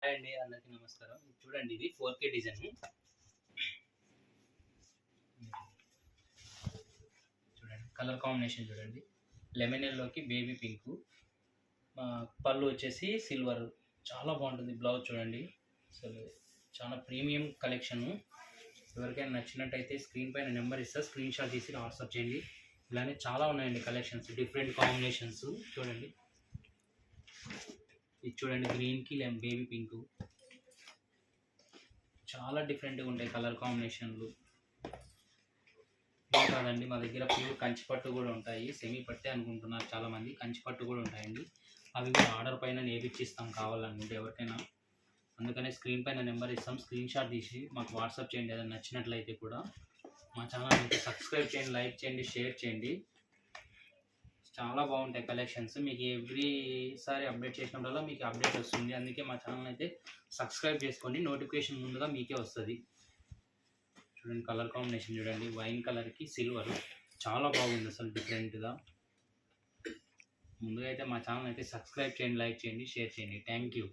Hi అండి, అందరికీ నమస్కారం. ఇది చూడండి, ఇది 4K డిజైన్. చూడండి కలర్ కాంబినేషన్ చూడండి. లెమన్ ఎల్లోకి బేబీ పింక్, పళ్ళు వచ్చేసి సిల్వర్. చాలా బాగుంటుంది. బ్లౌజ్ చూడండి, అసలు చాలా ప్రీమియం కలెక్షను. ఎవరికైనా నచ్చినట్టయితే స్క్రీన్ పైన నెంబర్ ఇస్తా, స్క్రీన్ షాట్ తీసి వాట్సాప్ చేయండి. ఇలానే చాలా ఉన్నాయండి కలెక్షన్స్, డిఫరెంట్ కాంబినేషన్స్. చూడండి, ఇది చూడండి, గ్రీన్కి బేబీ పింక్. చాలా డిఫరెంట్గా ఉంటాయి కలర్ కాంబినేషన్లు. కాదండి, మా దగ్గర ప్యూర్ కంచిపట్టు కూడా ఉంటాయి. సెమీ పట్టే అనుకుంటున్నారు చాలామంది, కంచిపట్టు కూడా ఉంటాయండి. అవి కూడా ఆర్డర్ పైన నేర్పించిస్తాం కావాలనుకుంటే ఎవరికైనా. అందుకనే స్క్రీన్ పైన నెంబర్ ఇస్తాం, స్క్రీన్ షాట్ తీసి మాకు వాట్సాప్ చేయండి. ఏదైనా నచ్చినట్లయితే కూడా మా ఛానల్ అయితే సబ్స్క్రైబ్ చేయండి, లైక్ చేయండి, షేర్ చేయండి. చాలా బాగుంటాయి కలెక్షన్స్. మీకు ఎవ్రీసారి అప్డేట్ చేసినప్పుడల్లా మీకు అప్డేట్ వస్తుంది. అందుకే మా ఛానల్ అయితే సబ్స్క్రైబ్ చేసుకోండి, నోటిఫికేషన్ ముందుగా మీకే వస్తుంది. చూడండి కలర్ కాంబినేషన్ చూడండి, వైన్ కలర్కి సిల్వర్. చాలా బాగుంది అసలు డిఫరెంట్గా. ముందుగా అయితే మా ఛానల్ అయితే సబ్స్క్రైబ్ చేయండి, లైక్ చేయండి, షేర్ చేయండి. Thank you.